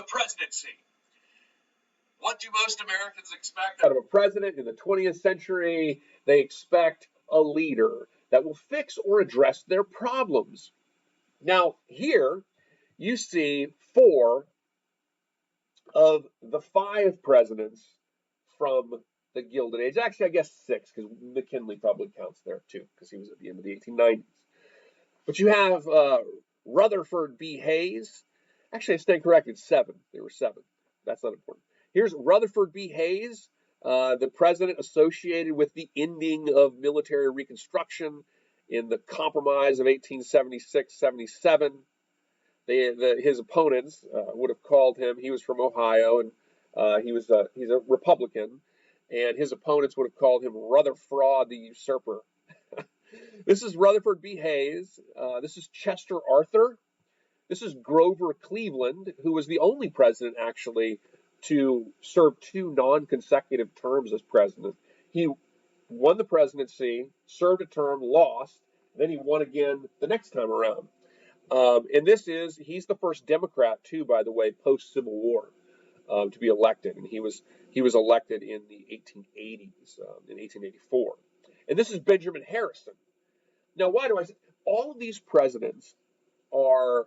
presidency. What do most Americans expect out of a president in the 20th century? They expect a leader that will fix or address their problems. Now, here you see 4 of the 5 presidents from the Gilded Age. Actually, I guess 6, because McKinley probably counts there too, because he was at the end of the 1890s. But you have Rutherford B. Hayes. Actually, I stand corrected, 7. There were 7. That's not important. Here's Rutherford B. Hayes, the president associated with the ending of military Reconstruction in the Compromise of 1876-77. His opponents would have called him, he was from Ohio, and he's a Republican, and his opponents would have called him Rutherfraud the Usurper. This is Rutherford B. Hayes. This is Chester Arthur. This is Grover Cleveland, who was the only president, actually, to serve 2 non-consecutive terms as president. He won the presidency, served a term, lost, then he won again the next time around. And he's the first Democrat, too, by the way, post-Civil War, to be elected. And he was elected in the 1880s, in 1884. And this is Benjamin Harrison. Now, why do I say all of these presidents are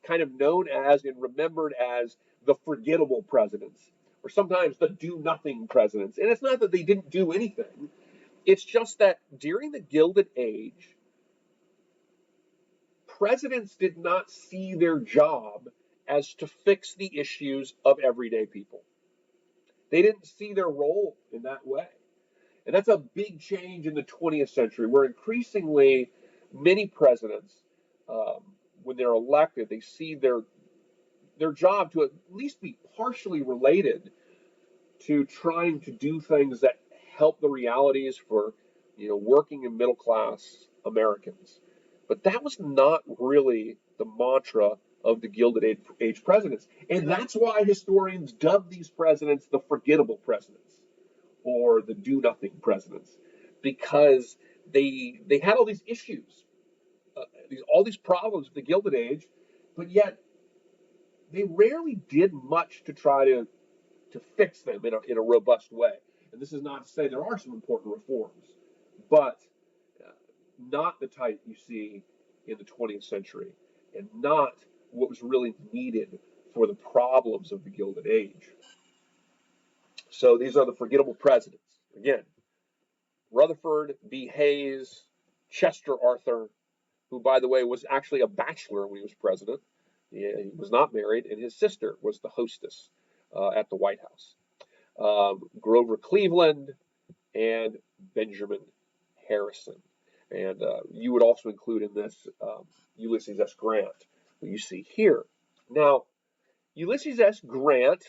kind of known as and remembered as the forgettable presidents, or sometimes the do-nothing presidents. And it's not that they didn't do anything. It's just that during the Gilded Age, presidents did not see their job as to fix the issues of everyday people. They didn't see their role in that way. And that's a big change in the 20th century, where increasingly many presidents, when they're elected, they see their job to at least be partially related to trying to do things that help the realities for, working and middle class Americans. But that was not really the mantra of the Gilded Age presidents. And that's why historians dub these presidents the forgettable presidents, or the do-nothing presidents, because they had all these issues, all these problems with the Gilded Age, but yet they rarely did much to try to fix them in a robust way. And this is not to say there are some important reforms, but not the type you see in the 20th century, and not what was really needed for the problems of the Gilded Age. So these are the forgettable presidents. Again, Rutherford B. Hayes, Chester Arthur, who, by the way, was actually a bachelor when he was president. He was not married, and his sister was the hostess at the White House. Grover Cleveland, and Benjamin Harrison. And you would also include in this Ulysses S. Grant, who you see here. Now, Ulysses S. Grant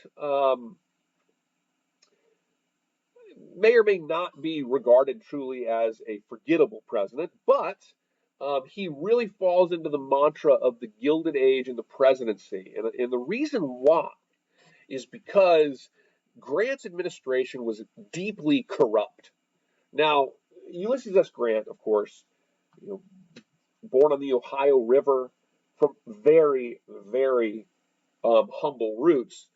may or may not be regarded truly as a forgettable president, but he really falls into the mantra of the Gilded Age and the presidency. And the reason why is because Grant's administration was deeply corrupt. Now, Ulysses S. Grant, of course, born on the Ohio River from very, very humble roots,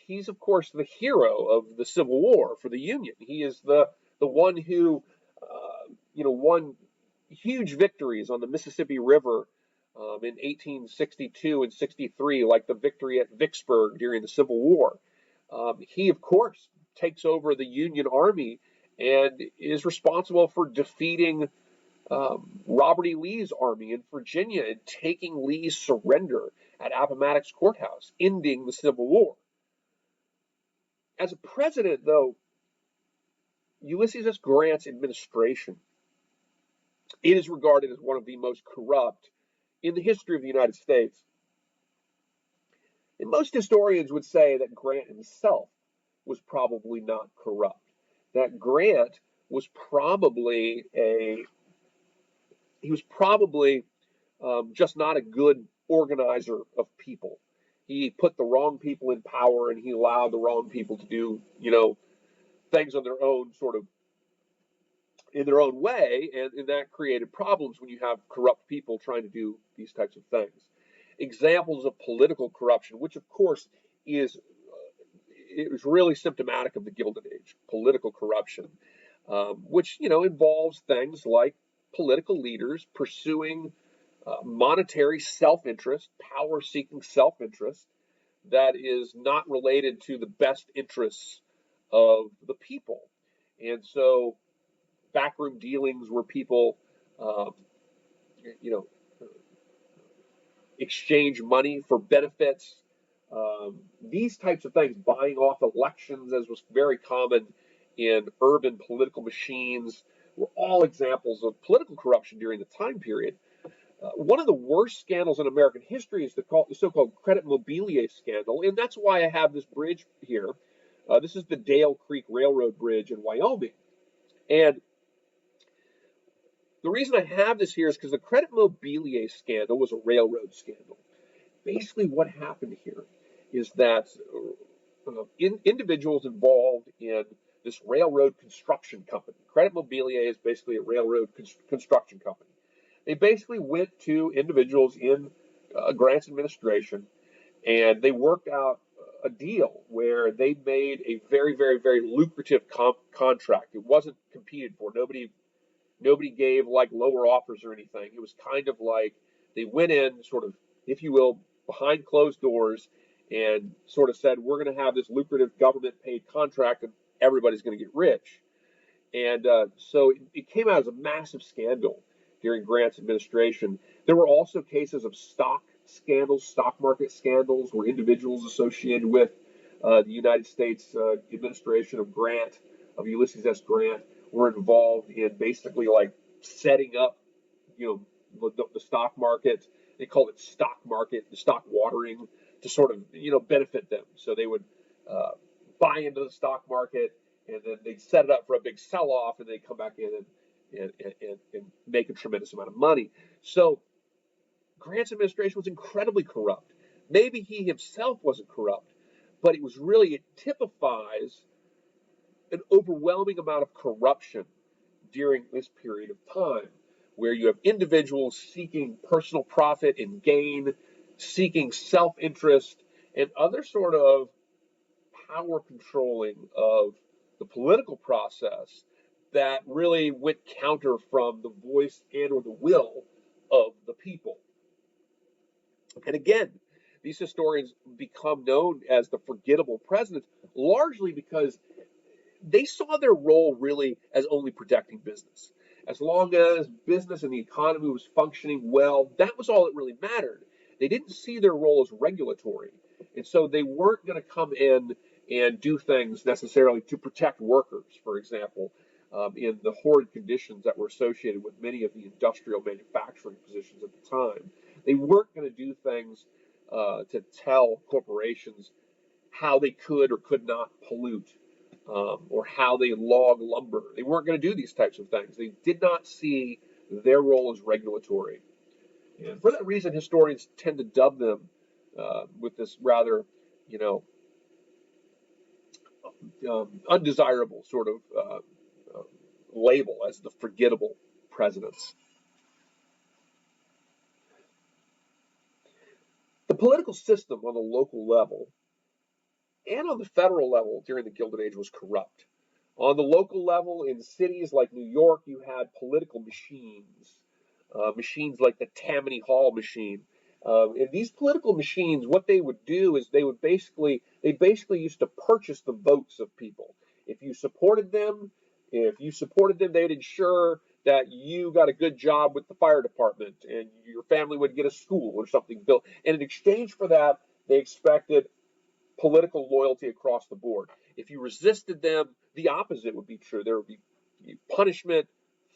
he's, of course, the hero of the Civil War for the Union. He is the one who, won huge victories on the Mississippi River in 1862 and 63, like the victory at Vicksburg during the Civil War. He, of course, takes over the Union Army and is responsible for defeating Robert E. Lee's army in Virginia and taking Lee's surrender at Appomattox Courthouse, ending the Civil War. As a president, though, Ulysses S. Grant's administration, it is regarded as one of the most corrupt in the history of the United States. And most historians would say that Grant himself was probably not corrupt, that Grant was probably just not a good organizer of people. He put the wrong people in power, and he allowed the wrong people to do, things on their own in their own way, and that created problems when you have corrupt people trying to do these types of things. examples of political corruption, which of course is it was really symptomatic of the Gilded Age, political corruption, which involves things like political leaders pursuing monetary self-interest, power-seeking self-interest that is not related to the best interests of the people. And so backroom dealings where people, um, you know, exchange money for benefits, these types of things, buying off elections, as was very common in urban political machines, were all examples of political corruption during the time period. One of the worst scandals in American history is the so-called Credit Mobilier scandal, and that's why I have this bridge here. This is the Dale Creek Railroad Bridge in Wyoming. And the reason I have this here is because the Credit Mobilier scandal was a railroad scandal. Basically, what happened here is that individuals involved in this railroad construction company, Credit Mobilier is basically a railroad construction company. They basically went to individuals in Grant's administration and they worked out a deal where they made a very, very, very lucrative contract. It wasn't competed for. Nobody gave like lower offers or anything. It was kind of like they went in sort of, if you will, behind closed doors and sort of said, we're going to have this lucrative government paid contract and everybody's going to get rich. And so it came out as a massive scandal during Grant's administration. There were also cases of stock scandals, stock market scandals, where individuals associated with the United States administration of Grant, of Ulysses S. Grant, were involved in basically like setting up, the stock market. They called it stock market, the stock watering, to sort of, benefit them. So they would buy into the stock market, and then they'd set it up for a big sell-off, and they'd come back in and make a tremendous amount of money. So Grant's administration was incredibly corrupt. Maybe he himself wasn't corrupt, but it typifies an overwhelming amount of corruption during this period of time, where you have individuals seeking personal profit and gain, seeking self-interest, and other sort of power controlling of the political process that really went counter from the voice and or the will of the people. And again, these historians become known as the forgettable presidents, largely because they saw their role really as only protecting business. As long as business and the economy was functioning well, that was all that really mattered. They didn't see their role as regulatory. And so they weren't going to come in and do things necessarily to protect workers, for example, in the horrid conditions that were associated with many of the industrial manufacturing positions at the time. They weren't going to do things to tell corporations how they could or could not pollute, or how they log lumber. They weren't going to do these types of things. They did not see their role as regulatory. And for that reason, historians tend to dub them with this rather, you know, undesirable sort of label as the forgettable presidents. The political system on the local level and on the federal level during the Gilded Age was corrupt. On the local level, in cities like New York, you had political machines, machines like the Tammany Hall machine. And these political machines, what they would do is they basically used to purchase the votes of people. If you supported them, they'd ensure that you got a good job with the fire department and your family would get a school or something built. And in exchange for that, they expected political loyalty across the board. If you resisted them, the opposite would be true. There would be punishment,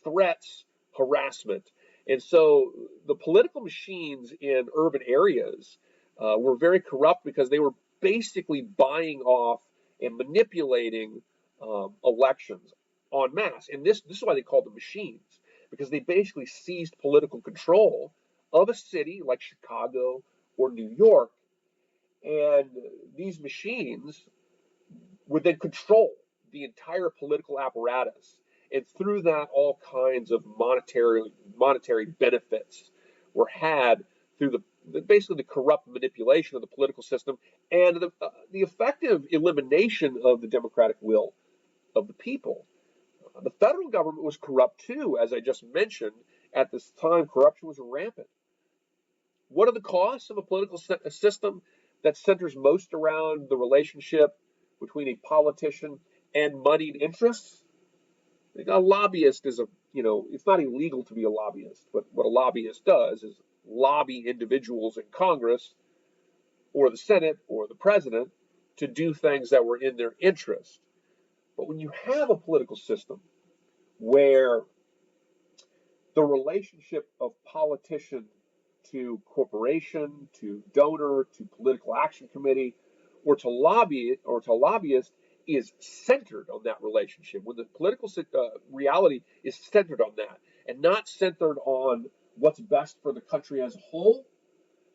threats, harassment. And so the political machines in urban areas were very corrupt because they were basically buying off and manipulating elections en masse. And this is why they called them machines, because they basically seized political control of a city like Chicago or New York. And these machines would then control the entire political apparatus. And through that, all kinds of monetary benefits were had through basically the corrupt manipulation of the political system and the effective elimination of the democratic will of the people. The federal government was corrupt too, as I just mentioned. At this time, corruption was rampant. What are the costs of a political system that centers most around the relationship between a politician and moneyed interests? A lobbyist is it's not illegal to be a lobbyist, but what a lobbyist does is lobby individuals in Congress or the Senate or the president to do things that were in their interest. But when you have a political system where the relationship of politician to corporation, to donor, to political action committee, or to lobbyist is centered on that relationship. When the political reality is centered on that and not centered on what's best for the country as a whole,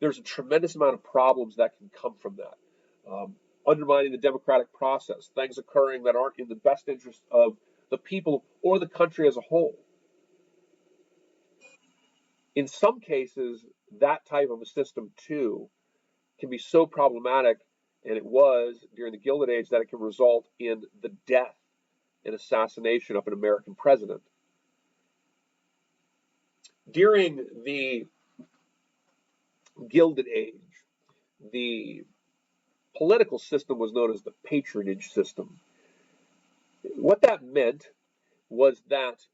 there's a tremendous amount of problems that can come from that. Undermining the democratic process, things occurring that aren't in the best interest of the people or the country as a whole. In some cases, that type of a system, too, can be so problematic, and it was during the Gilded Age, that it can result in the death and assassination of an American president. During the Gilded Age, the political system was known as the patronage system. What that meant was that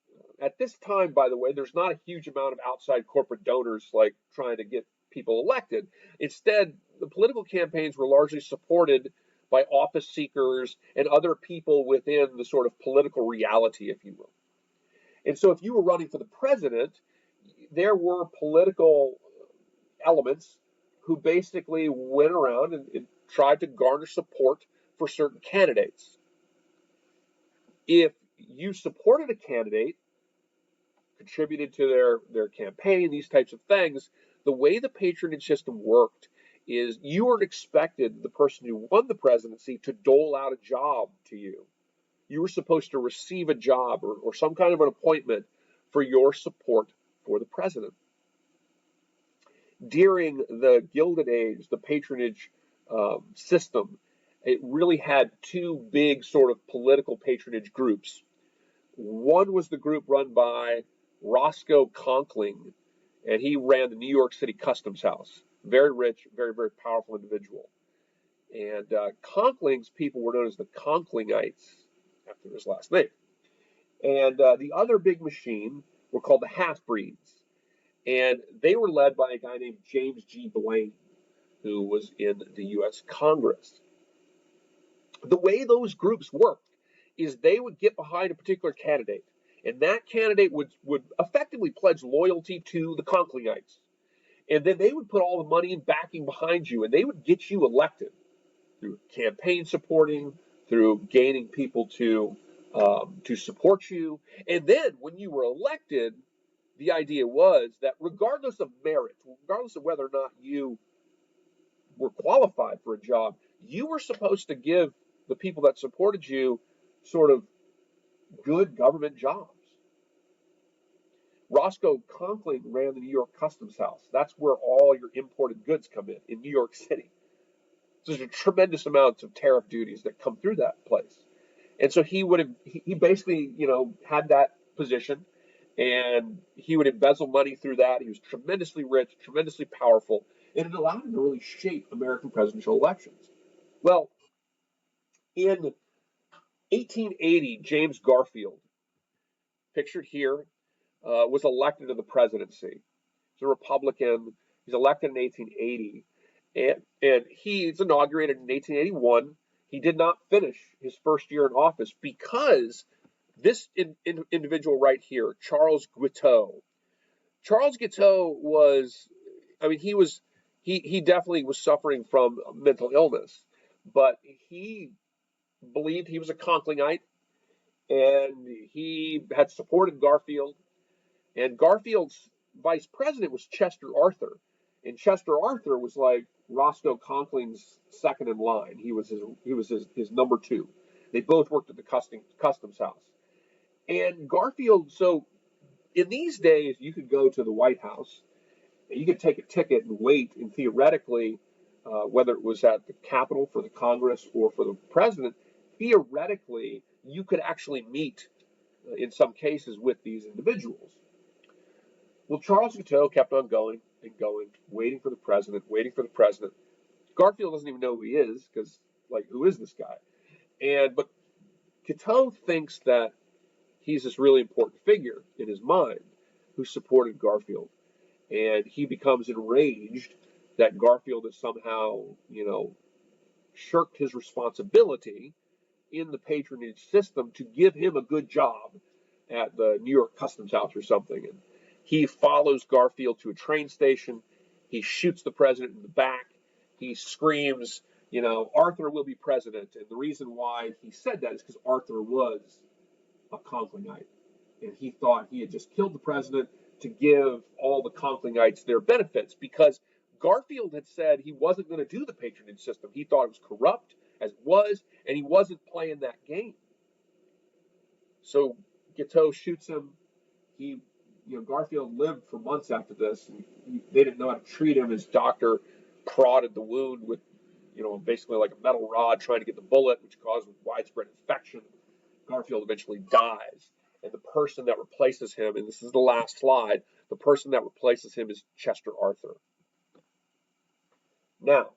at this time, by the way, there's not a huge amount of outside corporate donors like trying to get people elected. Instead, the political campaigns were largely supported by office seekers and other people within the sort of political reality, if you will. And so if you were running for the president, there were political elements who basically went around and tried to garner support for certain candidates. If you supported a candidate, contributed to their campaign, these types of things, the way the patronage system worked is you were expected, the person who won the presidency, to dole out a job to you. You were supposed to receive a job or some kind of an appointment for your support for the president. During the Gilded Age, the patronage system, it really had two big sort of political patronage groups. One was the group run by Roscoe Conkling, and he ran the New York City Customs House. Very rich, very, very powerful individual. And Conkling's people were known as the Conklingites, after his last name. And the other big machine were called the half-breeds. And they were led by a guy named James G. Blaine, who was in the U.S. Congress. The way those groups worked is they would get behind a particular candidate, and that candidate would effectively pledge loyalty to the Conklingites. And then they would put all the money and backing behind you, and they would get you elected through campaign supporting, through gaining people to support you. And then when you were elected, the idea was that regardless of merit, regardless of whether or not you were qualified for a job, you were supposed to give the people that supported you sort of good government jobs. Roscoe Conkling ran the New York Customs House. That's where all your imported goods come in New York City. So there's a tremendous amounts of tariff duties that come through that place. And so he basically, had that position, and he would embezzle money through that. He was tremendously rich, tremendously powerful, and it allowed him to really shape American presidential elections. Well, in 1880, James Garfield, pictured here, was elected to the presidency. He's a Republican. He's elected in 1880, and he's inaugurated in 1881. He did not finish his first year in office because this individual right here, Charles Guiteau. Charles Guiteau was, he definitely was suffering from mental illness, but he believed he was a Conklingite, and he had supported Garfield. And Garfield's vice president was Chester Arthur, and Chester Arthur was like Roscoe Conkling's second in line. He was his number two. They both worked at the Customs House. And Garfield, so in these days, you could go to the White House You could take a ticket and wait, and theoretically, whether it was at the Capitol for the Congress or for the president, theoretically, you could actually meet in some cases with these individuals. Well, Charles Guiteau kept on going and going, waiting for the president, waiting for the president. Garfield doesn't even know who he is because, like, who is this guy? But Guiteau thinks that he's this really important figure in his mind who supported Garfield. And he becomes enraged that Garfield has somehow, shirked his responsibility in the patronage system to give him a good job at the New York Customs House or something. And he follows Garfield to a train station. He shoots the president in the back. He screams, Arthur will be president. And the reason why he said that is because Arthur was a Conklingite. And he thought he had just killed the president to give all the Conklingites their benefits because Garfield had said he wasn't going to do the patronage system. He thought it was corrupt, as it was, and he wasn't playing that game. So Guiteau shoots him. Garfield lived for months after this. And they didn't know how to treat him. His doctor prodded the wound with, basically like a metal rod trying to get the bullet, which caused widespread infection. Garfield eventually dies. And the person that replaces him, and this is the last slide, the person that replaces him is Chester Arthur. Now,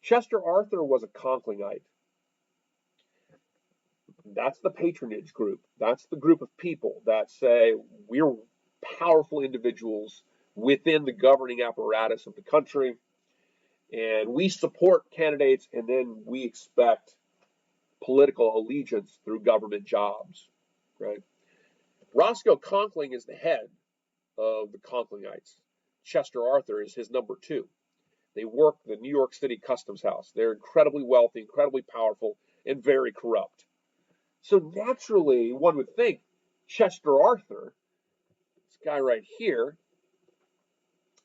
Chester Arthur was a Conklingite. That's the patronage group. That's the group of people that say we're powerful individuals within the governing apparatus of the country, and we support candidates, and then we expect political allegiance through government jobs, right? Roscoe Conkling is the head of the Conklingites. Chester Arthur is his number two. They work the New York City Customs House. They're incredibly wealthy, incredibly powerful, and very corrupt. So naturally, one would think Chester Arthur, this guy right here,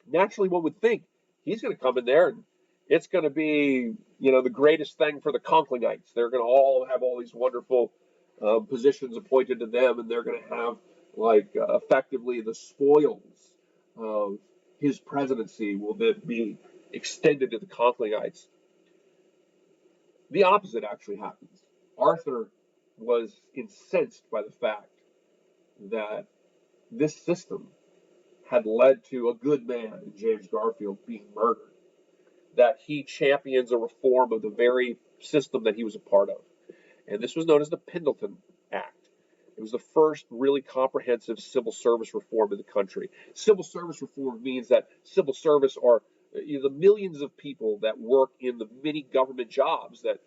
naturally one would think he's going to come in there and it's going to be, the greatest thing for the Conklingites. They're going to all have all these wonderful positions appointed to them, and they're going to have, effectively the spoils of his presidency will then be extended to the Conklingites. The opposite actually happens. Arthur was incensed by the fact that this system had led to a good man, James Garfield, being murdered, that he champions a reform of the very system that he was a part of. And this was known as the Pendleton Act. It was the first really comprehensive civil service reform in the country. Civil service reform means that civil service are the millions of people that work in the many government jobs that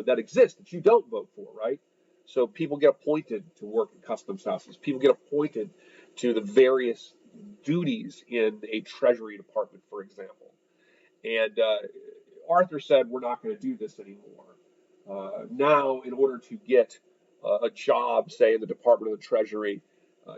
that exist that you don't vote for, right? So people get appointed to work in customs houses. People get appointed to the various duties in a Treasury Department, for example. And Arthur said, we're not going to do this anymore. Now, in order to get a job, say, in the Department of the Treasury,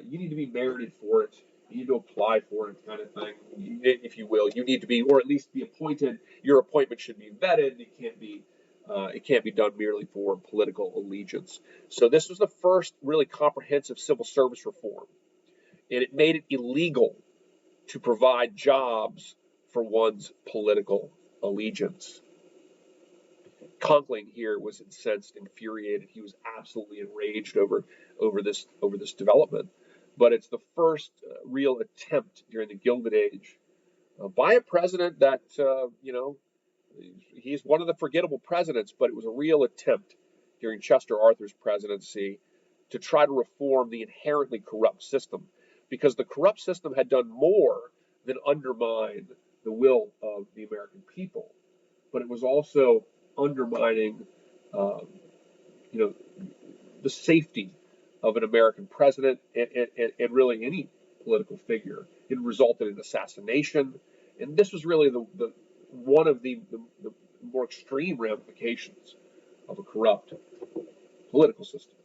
you need to be merited for it. You need to apply for it, kind of thing, if you will. You need to be, or at least be appointed. Your appointment should be vetted. It can't be done merely for political allegiance. So this was the first really comprehensive civil service reform, and it made it illegal to provide jobs for one's political allegiance. Conkling here was incensed, infuriated. He was absolutely enraged over this development. But it's the first real attempt during the Gilded Age by a president that he's one of the forgettable presidents, but it was a real attempt during Chester Arthur's presidency to try to reform the inherently corrupt system, because the corrupt system had done more than undermine the will of the American people, but it was also undermining, the safety of an American president and really any political figure. It resulted in assassination, and this was really the one of the more extreme ramifications of a corrupt political system.